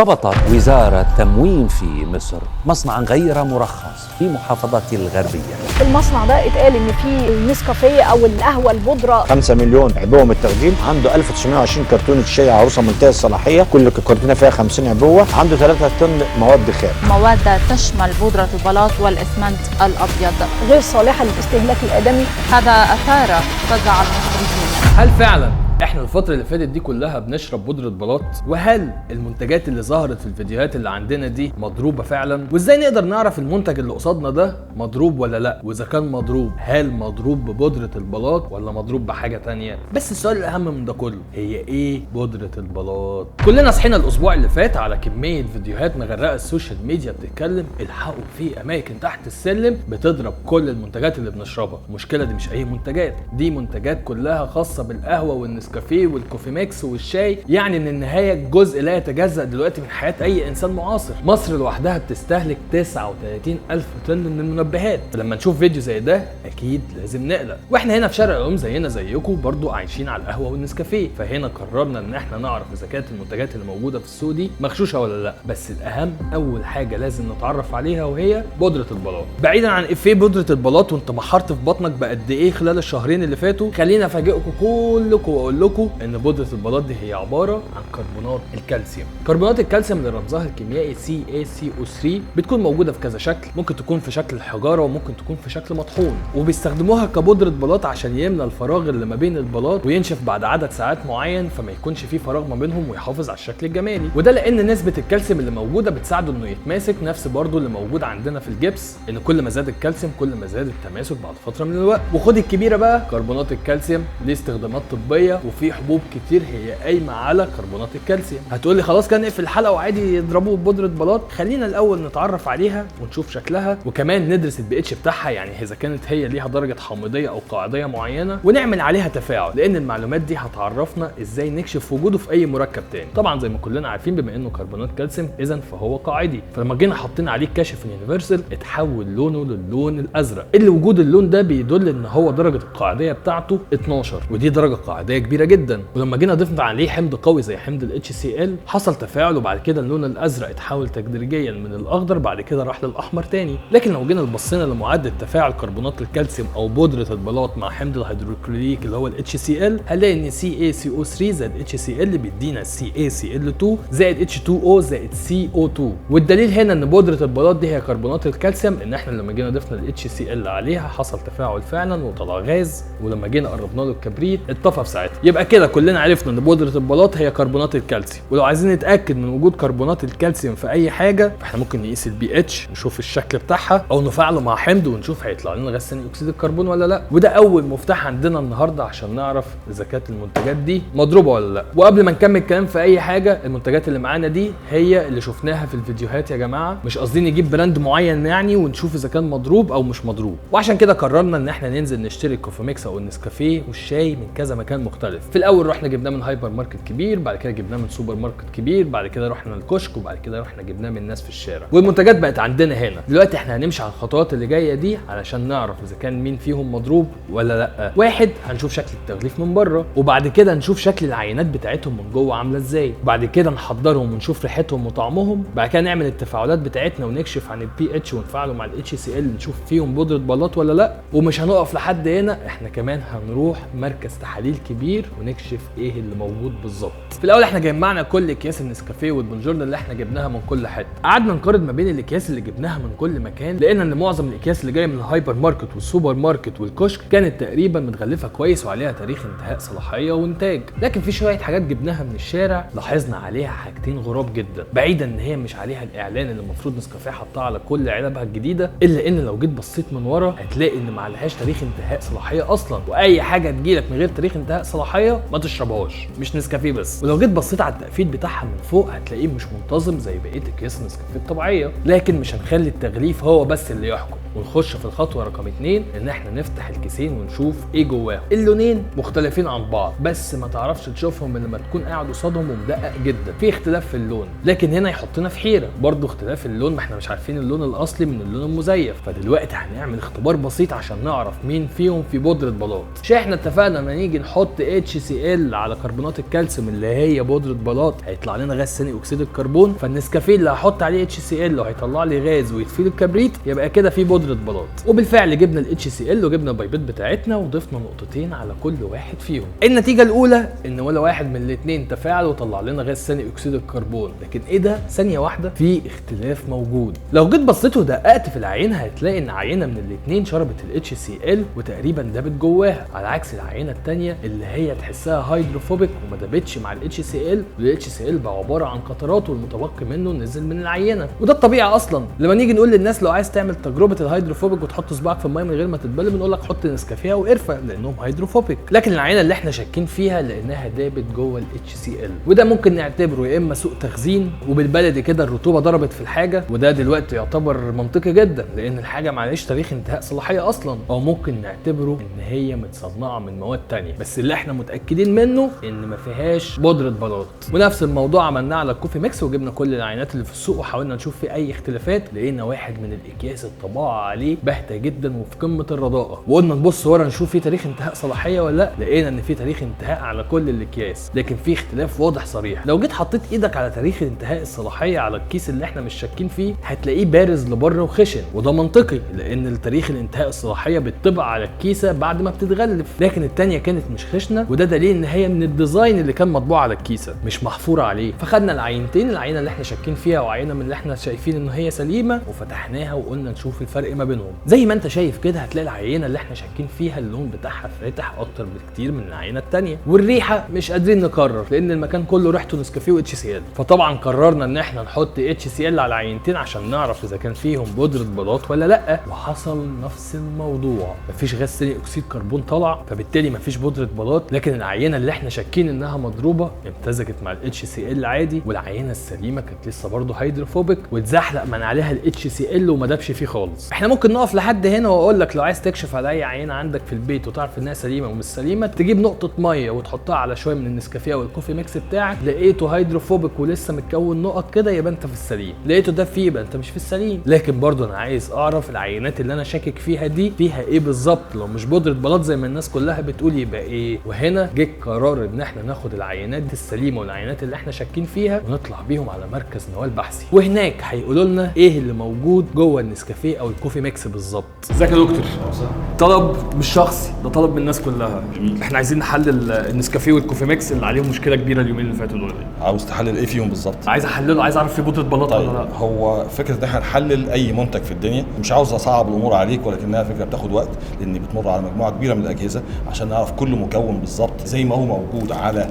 ضبطت وزارة التموين في مصر مصنعا غير مرخص في محافظة الغربية. في المصنع ده اتقال ان في النسكافيه او القهوه البودره 5 مليون عبوه من التخزين، عنده 1920 كرتونه شاي عروسه منتهى الصلاحيه، كل كرتونه فيها 50 عبوه، عنده 3 طن مواد خام. مواد تشمل بودره البلاط والاسمنت الابيض غير صالحه للاستهلاك الادمي. هذا اثار فزع المصريين. هل فعلا احنا الفترة اللي فاتت دي كلها بنشرب بودرة بلاط؟ وهل المنتجات اللي ظهرت في الفيديوهات اللي عندنا دي مضروبة فعلا؟ وازاي نقدر نعرف المنتج اللي قصادنا ده مضروب ولا لا؟ واذا كان مضروب هل مضروب ببودرة البلاط ولا مضروب بحاجة تانية؟ بس السؤال الاهم من ده كله، هي ايه بودرة البلاط؟ كلنا صحينا الاسبوع اللي فات على كمية فيديوهات مغرقة السوشيال ميديا بتتكلم الحقوا في اماكن تحت السلم بتضرب كل المنتجات اللي بنشربها. المشكلة دي مش اي منتجات، دي منتجات كلها خاصة بالقهوة والنسكافيه والكوفي ميكس والشاي، يعني ان النهايه جزء لا يتجزأ دلوقتي من حياه اي انسان معاصر. مصر لوحدها بتستهلك 39,000 طن من المنبهات، فلما نشوف فيديو زي ده اكيد لازم نقلق. واحنا هنا في شارع العلوم زينا زيكم برضو عايشين على القهوه والنسكافيه، فهنا قررنا ان احنا نعرف اذا كانت المنتجات اللي موجوده في السوق دي مغشوشه ولا لا. بس الاهم اول حاجه لازم نتعرف عليها وهي بودره البلاط. بعيدا عن افيه بودره البلاط وانت محرت في بطنك بقد ايه خلال الشهرين اللي فاتوا، خلينا افاجئكم كلكم واقول لكم ان بودرة البلاط دي هي عبارة عن كربونات الكالسيوم. كربونات الكالسيوم اللي رمزها الكيميائي CaCO3 بتكون موجودة في كذا شكل، ممكن تكون في شكل الحجارة وممكن تكون في شكل مطحون، وبيستخدموها كبودرة بلاط عشان يملى الفراغ اللي ما بين البلاط وينشف بعد عدد ساعات معين، فما يكونش فيه فراغ ما بينهم ويحافظ على الشكل الجمالي. وده لان نسبة الكالسيوم اللي موجودة بتساعده انه يتماسك، نفس برضو اللي موجود عندنا في الجبس، ان كل ما زاد الكالسيوم كل ما زاد التماسك بعد فترة من الوقت. وخد الكبيرة بقى، كربونات الكالسيوم ليه استخدامات طبية وفي حبوب كتير هي قايمه على كربونات الكالسيوم. هتقول لي خلاص كان نقفل الحلقه وعادي يضربوه ببودره بلاط؟ خلينا الاول نتعرف عليها ونشوف شكلها، وكمان ندرس البي اتش بتاعها، يعني اذا كانت هي ليها درجه حامضيه او قاعديه معينه، ونعمل عليها تفاعل، لان المعلومات دي هتعرفنا ازاي نكشف وجوده في اي مركب تاني. طبعا زي ما كلنا عارفين بما انه كربونات كالسيوم اذا فهو قاعدي، فلما جينا حطينا عليه كشف اليونيفرسال اتحول لونه للون الازرق، اللي وجود اللون ده بيدل ان هو درجه القاعديه بتاعته 12، ودي درجه قاعديه كبيره جدا. ولما جينا ضفنا عليه حمض قوي زي حمض ال HCl حصل تفاعل، وبعد كده اللون الازرق اتحول تدريجيا من الاخضر، بعد كده راح للاحمر تاني. لكن لو جينا بصينا لمعدل تفاعل كربونات الكالسيوم او بودره البلاط مع حمض الهيدروكلوريك اللي هو ال HCl، هنلاقي ان CaCO3 زائد HCl بيدينا CaCl2 زائد H2O زائد CO2. والدليل هنا ان بودره البلاط دي هي كربونات الكالسيوم، ان احنا لما جينا ضفنا ال HCl عليها حصل تفاعل فعلا وطلع غاز، ولما جينا قربنا له الكبريت اتطفى في ساعتها. يبقى كده كلنا عرفنا ان بودرة البلاط هي كربونات الكالسيوم. ولو عايزين نتاكد من وجود كربونات الكالسيوم في اي حاجه، فاحنا ممكن نقيس البي اتش نشوف الشكل بتاعها، او نفعله مع حمض ونشوف هيطلع لنا غاز ثاني اكسيد الكربون ولا لا. وده اول مفتاح عندنا النهارده عشان نعرف اذا كانت المنتجات دي مضروبه ولا لا. وقبل ما نكمل كلام في اي حاجه، المنتجات اللي معانا دي هي اللي شفناها في الفيديوهات يا جماعه، مش قصدين نجيب براند معين يعني ونشوف اذا كان مضروب او مش مضروب. وعشان كده قررنا ان احنا ننزل نشتري الكوفي ميكس او النسكافيه والشاي من كذا مكان مختلف. في الاول رحنا جبناه من هايبر ماركت كبير، بعد كده جبناه من سوبر ماركت كبير، بعد كده رحنا الكشك، وبعد كده رحنا جبناه من الناس في الشارع. والمنتجات بقت عندنا هنا. دلوقتي احنا هنمشي على الخطوات اللي جايه دي علشان نعرف اذا كان مين فيهم مضروب ولا لا. واحد، هنشوف شكل التغليف من بره، وبعد كده نشوف شكل العينات بتاعتهم من جوه عامله ازاي، وبعد كده نحضرهم ونشوف ريحتهم وطعمهم، بعد كده نعمل التفاعلات بتاعتنا ونكشف عن البي اتش ونفعله مع الاتش سي ال نشوف فيهم بودره بلاط ولا لا. ومش هنقف لحد هنا، احنا كمان هنروح مركز تحاليل كبير ونكشف ايه اللي موجود بالظبط. في الاول احنا جمعنا كل اكياس النسكافيه والبونجورنو اللي احنا جبناها من كل حته، قعدنا نقارن ما بين الاكياس اللي جبناها من كل مكان، لقينا ان معظم الاكياس اللي جايه من الهايبر ماركت والسوبر ماركت والكشك كانت تقريبا متغلفه كويس وعليها تاريخ انتهاء صلاحيه وانتاج. لكن في شويه حاجات جبناها من الشارع لاحظنا عليها حاجتين غراب جدا، بعيدا ان هي مش عليها الاعلان اللي المفروض نسكافيه حطاه على كل علبها الجديده، الا ان لو جيت بصيت من ورا هتلاقي ان ما عليهاش تاريخ انتهاء صلاحيه اصلا، واي حاجه تجيلك من غير تاريخ انتهاء صلاحيه ما تشربهاش، مش نسكافيه بس. ولو جيت بصيت على التقفيل بتاعها من فوق هتلاقيه مش منتظم زي بقيه اكياس النسكافيه الطبيعيه. لكن مش هنخلي التغليف هو بس اللي يحكم، ونخش في الخطوه رقم 2 ان احنا نفتح الكيسين ونشوف ايه جواهم. اللونين مختلفين عن بعض، بس ما تعرفش تشوفهم الا لما تكون قاعد قصادهم ومدقق جدا. في اختلاف في اللون، لكن هنا يحطنا في حيره برضه. اختلاف اللون، ما احنا مش عارفين اللون الاصلي من اللون المزيف، فدلوقتي هنعمل اختبار بسيط عشان نعرف مين فيهم في بودره بلاط. مش احنا اتفقنا لما نيجي نحط HCl على كربونات الكالسيوم اللي هي بودره بلاط هيطلع لنا غاز ثاني اكسيد الكربون، فالنسكافيه اللي هحط عليه HCl وهيطلع لي غاز ويطفي الكبريت يبقى كده في بودره بلاط. وبالفعل جبنا ال HCl وجبنا البيبات بتاعتنا وضفنا نقطتين على كل واحد فيهم. النتيجه الاولى ان ولا واحد من الاثنين تفاعل وطلع لنا غاز ثاني اكسيد الكربون، لكن ايه ده؟ ثانيه واحده، في اختلاف موجود. لو جيت بصيت ودققت في العينه هتلاقي ان عينه من الاثنين شربت ال HCl وتقريبا دابت جواها، على عكس العينه الثانيه اللي هي تحسها هيدروفوبيك وما دابتش مع ال HCl، وال HCl بقى عباره عن قطرات والمتبقي منه نزل من العينه. وده الطبيعي اصلا. لما نيجي نقول للناس لو عايز تعمل تجربه الهيدروفوبيك وتحط صباعك في الميه من غير ما تتبل، بنقول لك حط نسكافيه وقرفه لانهم هيدروفوبيك. لكن العينه اللي احنا شاكين فيها لانها دابت جوه ال HCl، وده ممكن نعتبره يا اما سوء تخزين وبالبلدي كده الرطوبه ضربت في الحاجه، وده دلوقتي يعتبر منطقي جدا لان الحاجه معلش تاريخ انتهاء صلاحيه اصلا، او ممكن نعتبره ان هي متصنعه من مواد تانية بس اللي احنا متاكدين منه ان ما فيهاش بودره بلاط. ونفس الموضوع عملناه على الكوفي ميكس وجبنا كل العينات اللي في السوق وحاولنا نشوف في اي اختلافات، لقينا واحد من الاكياس الطباعه عليه باهته جدا وفي قمه الرضاءه، وقلنا نبص ورا نشوف في تاريخ انتهاء صلاحيه ولا لا، لقينا ان في تاريخ انتهاء على كل الاكياس، لكن في اختلاف واضح صريح. لو جيت حطيت ايدك على تاريخ انتهاء الصلاحيه على الكيس اللي احنا مش شاكين فيه هتلاقيه بارز لبره وخشن، وده منطقي لان تاريخ الانتهاء الصلاحيه بيطبع على الكيسه بعد ما بتتغلف، لكن الثانيه كانت مش خشنه، وده دليل ان هي من الديزاين اللي كان مطبوع على الكيسه مش محفوره عليه. فخدنا العينتين، العينه اللي احنا شاكين فيها وعينه من اللي احنا شايفين ان هي سليمه، وفتحناها وقلنا نشوف الفرق ما بينهم. زي ما انت شايف كده هتلاقي العينه اللي احنا شاكين فيها اللون بتاعها فاتح اكتر بكتير من العينه الثانيه، والريحه مش قادرين نقرر لان المكان كله ريحته نسكافيه و HCl، فطبعا قررنا ان احنا نحط HCl على العينتين عشان نعرف اذا كان فيهم بودره بلاط ولا لا، وحصل نفس الموضوع، مفيش غاز ثاني اكسيد كربون طلع، فبالتالي مفيش بودره بلاط، لكن العينه اللي احنا شاكين انها مضروبه امتزجت مع ال HCl عادي، والعينه السليمه كانت لسه برضه هيدروفوبيك واتزحلق من عليها ال HCl وما دابش فيه خالص. احنا ممكن نقف لحد هنا واقول لك لو عايز تكشف على اي عينه عندك في البيت وتعرف انها سليمه ومش سليمه، تجيب نقطه ميه وتحطها على شويه من النسكافيه او الكوفي ميكس بتاعك، لقيته هيدروفوبيك ولسه متكون نقط كده يبقى انت في السليم، لقيته ده فيه يبقى انت مش في السليم. لكن برضه انا عايز اعرف العينات اللي انا شاكك فيها دي فيها ايه بالظبط، لو مش بودره بلاط زي ما الناس كلها بتقول يبقى ايه. وهنا جه قرار ان احنا ناخد العينات السليمه والعينات اللي احنا شاكين فيها ونطلع بيهم على مركز نوال بحثي، وهناك هيقولوا لنا ايه اللي موجود جوه النسكافيه او الكوفي ميكس بالظبط. ازيك يا دكتور؟ طلب مش شخصي، ده طلب من الناس كلها. احنا عايزين نحلل النسكافيه والكوفي ميكس اللي عليهم مشكله كبيره اليومين اللي فاتوا دول. عاوز تحلل ايه فيهم بالظبط؟ عايز احلله، عايز اعرف فيه بودره بلاط طيب ولا لا. هو فكره ان احنا نحلل اي منتج في الدنيا، مش عاوز اصعب الامور عليك ولكنها فكره بتاخد وقت لان بتمر على مجموعه كبيره من الاجهزه عشان نعرف كل مكون بالظبط زي ما هو موجود على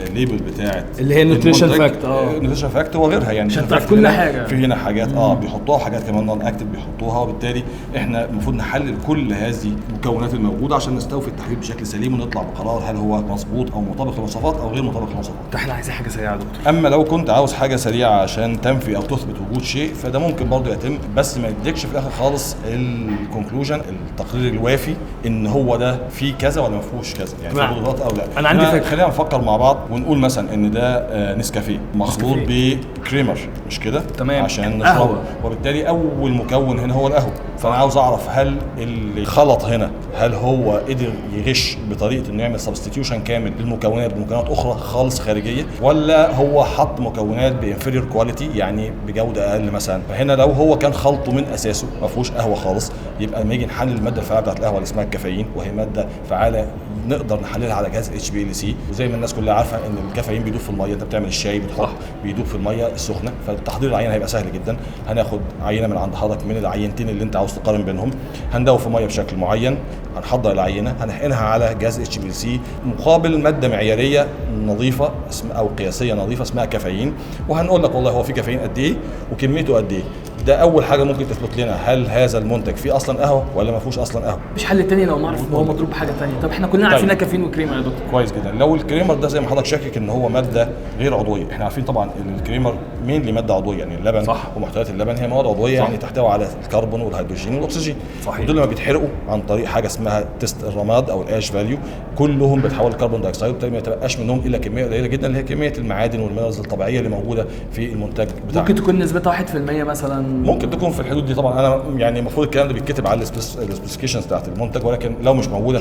الليبل بتاعت اللي هي نيوتريشن فاكت. نيوتريشن فاكت وغيرها يعني عشان تعرف كل حاجه. في هنا حاجات بيحطوها، حاجات كمان نون اكتف بيحطوها، وبالتالي احنا المفروض نحلل كل هذه المكونات الموجوده عشان نستوفي التحليل بشكل سليم ونطلع بقرار هل هو مظبوط او مطابق للمواصفات او غير مطابق للمواصفات. احنا عايزين حاجه سريعه يا دكتور. اما لو كنت عاوز حاجه سريعه عشان تنفي او تثبت وجود شيء فده ممكن برضه يتم، بس ما يديكش في الاخر خالص الكونكلوجن، التقرير الوافي ان هو ده فيه كذا ولا ما فيهوش كذا، يعني فيه بودرات او لا. انا عندي فكره. خلينا نفكر مع بعض ونقول مثلا ان ده نسكافيه مخلوط بكريمر، مش كده؟ تمام. عشان نشربه، وبالتالي اول مكون هنا هو القهوه. فانا عاوز اعرف هل اللي خلط هنا هل هو قدر يغش بطريقه انه يعمل سبستيتيوشن كامل للمكونات بمكونات اخرى خالص خارجيه، ولا هو حط مكونات بانفيريور كواليتي يعني بجوده اقل مثلا. فهنا لو هو كان خلطه من اساسه ما فيهوش قهوه خالص، يبقى لما نيجي نحلل الماده الفعاله بتاعت القهوه اللي اسمها الكافيين، وهي ماده فعاله نقدر نحللها على جهاز HPLC، وزي ما الناس كلها عارفه ان الكافيين بيدوب في الميه، انت بتعمل الشاي بتحط بيدوب في الميه السخنه، فالتحضير العينه هيبقى سهل جدا. هناخد عينه من عند حضرتك من العينتين اللي انت عاوز تقارن بينهم، هندوب في ميه بشكل معين، هنحضر العينه هنحقنها على جهاز HPLC مقابل ماده معياريه نظيفه او قياسيه نظيفه اسمها كافيين، وهنقول لك والله هو في كافيين قد ايه وكميته قد ايه. ده اول حاجه ممكن تثبت لنا هل هذا المنتج فيه اصلا قهوه ولا ما فيهوش اصلا قهوه. مش حل تاني لو نعرف ان هو مضروب بحاجه تانية. طب احنا كلنا عارفين كافيين وكريمه يا دكتور. كويس جدا. لو الكريمر ده زي ما حضرتك شاكك ان هو ماده غير عضويه، احنا عارفين طبعا ان الكريمر مين ماده عضويه، يعني اللبن صح. ومحتويات اللبن هي مواد عضويه يعني تحتوي على الكربون والهيدروجين والاكسجين. صحيح. ودول لما بيتحرقوا عن طريق حاجه اسمها تيست الرماد او الاش فاليو كلهم بيتحولوا لكربون دايوكسيد، وبالتالي ما يتبقاش منهم الا كميه قليله جدا اللي هي كميه المعادن والمينرالز الطبيعيه اللي موجوده في المنتج بتاعنا. ممكن تكون نسبتها 1% مثلا ممكن تكون في الحدود دي طبعا. انا يعني المفروض الكلام ده بيتكتب على السبيسيفيكيشنز بتاعت المنتج، ولكن لو مش موجوده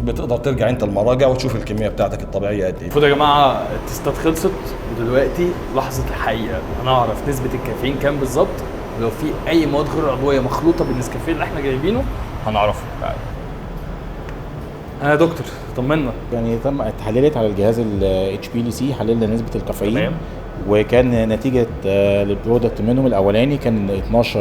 بتقدر ترجع انت المراجع وتشوف الكميه بتاعتك الطبيعيه قد ايه. المفروض يا جماعه التستات خلصت ودلوقتي لحظه الحقيقه، هنعرف نسبه الكافيين كام بالظبط، ولو في اي مواد غير عضويه مخلوطه بالنسكافيه اللي احنا جايبينه هنعرفه. يا دكتور طمنا. يعني اتحللت على الجهاز ال HPLC، حللنا نسبة الكافيين. تمام. وكان نتيجة للبرودكت منهم الأولاني كان 12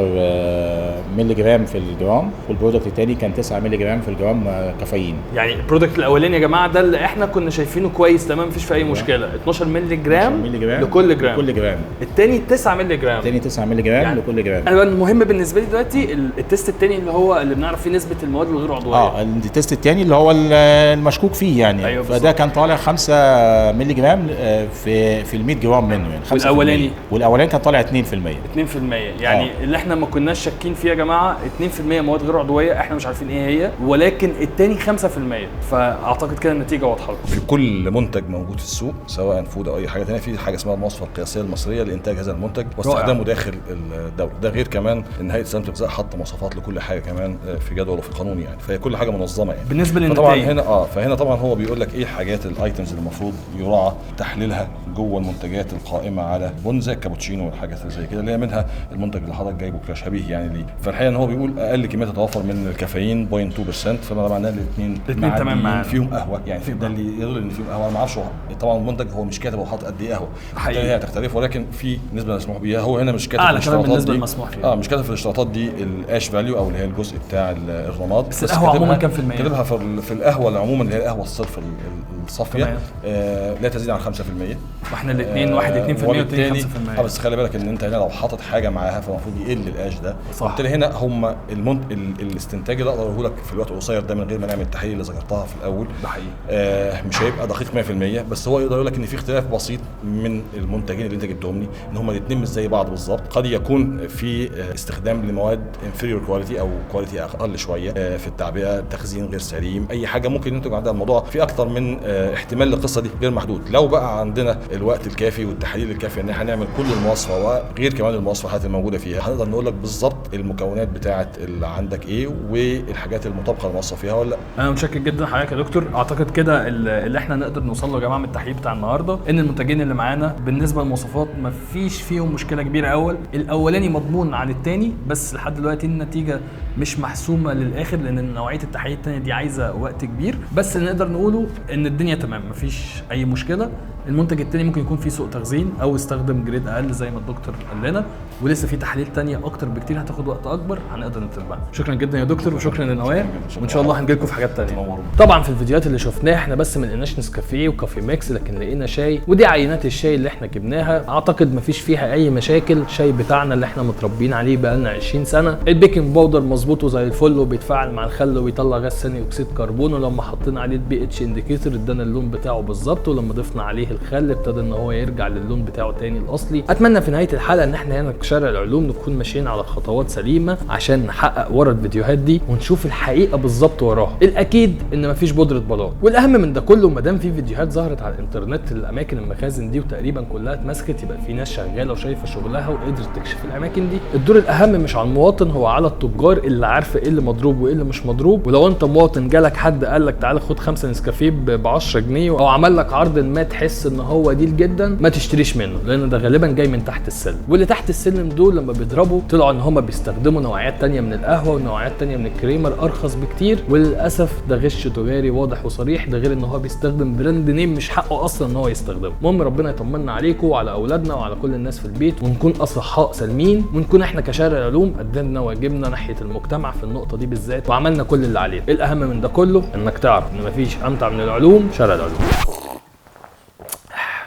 مللي جرام في الجرام، والبرودكت الثاني كان 9 مللي جرام في الجرام كافيين. يعني البرودكت الأولاني يا جماعة ده اللي احنا كنا شايفينه كويس تمام، مفيش فيه أي مشكلة، 12 مللي جرام لكل جرام. الثاني 9 مللي جرام. الثاني 9 مللي جرام يعني لكل جرام. أنا المهم بالنسبة لي دلوقتي التست الثاني اللي هو اللي بنعرف فيه نسبة المواد الغير عضوية. التست الثاني اللي هو المشكوك فيه يعني. أيوة فده كان طالع 5 مللي جرام في ال 100 جرام منه يعني. والاولاني كان طالع 2%. 2% يعني اللي احنا ما كناش شاكين فيه يا جماعه 2% مواد غير عضويه، احنا مش عارفين ايه هي، ولكن الثاني 5%. فاعتقد كده النتيجه واضحه لكم. في كل منتج موجود في السوق سواء فود او اي حاجه ثانيه في حاجه اسمها المواصفه القياسيه المصريه لانتاج هذا المنتج واستخدامه داخل الدوله. ده غير كمان ان هيئه سلامه الغذاء حاطه مواصفات لكل حاجه كمان في جدول وفي قانون يعني، فهي كل حاجه منظمه يعني. بالنسبه للنتائج طبعا هنا فهنا طبعا هو بيقول لك ايه الحاجات الايتمز اللي المفروض يراعى تحليلها جوه المنتجات القائمه على بن زي الكابوتشينو والحاجات زي كده، اللي هي منها المنتج اللي حضرتك جايبه كشبيه يعني ليه. فالحقيقه ان هو بيقول اقل كميه تتوفر من الكافيين 0.2%، فما معناه الاثنين تمام معانا فيهم قهوه يعني، ده اللي يدل ان فيهم قهوه. انا ما اعرفش طبعا المنتج هو مش كاتب هو حاطط قد ايه قهوه، هي هتختلف، ولكن في نسبه مسموح بيها. هو هنا مش كاتب الاشتراطات دي المسموح فيها. مش كاتب في الاشتراطات دي الاش فاليو او اللي هي الجزء بتاع الرماد، بس القهوه عموما كام في المية؟ كاتبها في القهوه عموما اللي هي القهوه الصرف الصافيه لا تزيد عن 5%. واحنا الاثنين واحد 2% والثاني 5%. بس خلي بالك ان انت هنا لو حاطط حاجه معاها فالمفروض يقل الاش ده. وبالتالي هنا هم الاستنتاج اللي اقدر اقوله لك في الوقت القصير ده من غير ما نعمل التحليل اللي ذكرتها في الاول ده حقيقي مش هيبقى دقيق 100%، بس هو يقدر يقول لك ان في اختلاف بسيط من المنتجين اللي انت جبتهم لي، ان هم الاثنين مش زي بعض بالظبط. قد يكون في استخدام لمواد انفيريور كواليتي او كواليتي اقل شويه في التعبئه، تخزين غير سليم، اي حاجه ممكن ينتج عندها الموضوع في اكتر من احتمال للقصه دي غير محدود. لو بقى عندنا الوقت الكافي والتحليل الكافي ان احنا نعمل كل المواصفه وغير كمان المواصفات الموجوده فيها، هنقدر نقول لك بالظبط المكونات بتاعه اللي عندك ايه والحاجات المطابقه للمواصفه فيها ولا لا. انا متشكر جدا حضرتك يا دكتور. اعتقد كده اللي احنا نقدر نوصل له يا جماعه من التحليل بتاع النهارده ان المنتجين اللي معانا بالنسبه للمواصفات ما فيش فيهم مشكله كبيره. الاولاني مضمون عن الثاني، بس لحد دلوقتي النتيجه مش محسومه للاخر لان نوعيه التحليل الثانيه دي عايزه وقت كبير، بس اللي نقدر نقوله ان الدنيا تمام مفيش اي مشكله. المنتج الثاني ممكن يكون فيه سوء تخزين او استخدم جريد اقل زي ما الدكتور قال لنا، ولسه في تحاليل ثانيه اكتر بكتير هتاخد وقت اكبر هنقدر نتبعها. شكرا جدا يا دكتور وشكرا لنوال، وان شاء الله هنجيلكم في حاجات ثانيه. طبعا في الفيديوهات اللي شفناها احنا بس ما لقيناش نسكافيه وكافي ميكس، لكن لقينا شاي، ودي عينات الشاي اللي احنا جبناها. اعتقد مفيش فيها اي مشاكل. الشاي بتاعنا اللي احنا متربيين عليه بقالنا 20 سنه، البيكنج باودر مظبوط وزي الفل وبيتفاعل مع الخل ويطلع غاز ثاني اكسيد كربون، ولما حطينا عليه البي اتش انديكيتور ادانا اللون بتاعه بالظبط، ولما ضفنا عليه الخل ابتدى ان هو يرجع للون بتاعه تاني الاصلي. اتمنى في نهايه الحلقه ان احنا هنا كشارع العلوم نكون ماشيين على خطوات سليمه عشان نحقق ورا الفيديوهات دي ونشوف الحقيقه بالظبط وراها. الاكيد ان مفيش بودره بلاط، والاهم من ده كله ما دام في فيديوهات ظهرت على الانترنت للاماكن المخازن دي وتقريبا كلها اتمسكت، يبقى في ناس شغاله وشايفه شغلها وقدرت تكشف الاماكن دي. الدور الاهم مش على المواطن، هو على التجار اللي عارفه ايه اللي مضروب وايه اللي مش مضروب. ولو انت مواطن جالك حد قال لك تعالى خد 5 نسكافيه ب 10 جنيه او عمل لك عرض ما تحس ان هو ديل جدا، ما تشتريش منه لان ده غالبا جاي من تحت السلم. واللي تحت السلم دول لما بيضربوا طلعوا ان هم بيستخدموا نوعيات تانية من القهوه ونوعيات تانية من الكريمر ارخص بكتير، وللاسف ده غش تجاري واضح وصريح. ده غير ان هو بيستخدم براند نيم مش حقه اصلا ان هو يستخدمه. المهم ربنا يطمنا عليكم وعلى اولادنا وعلى كل الناس في البيت، ونكون اصحاء سالمين، ونكون احنا كشارع العلوم قدمنا واجبنا ناحيه المجتمع في النقطه دي بالذات وعملنا كل اللي علينا. الاهم من ده كله انك تعرف ان مفيش امتع من العلوم شارع العلوم.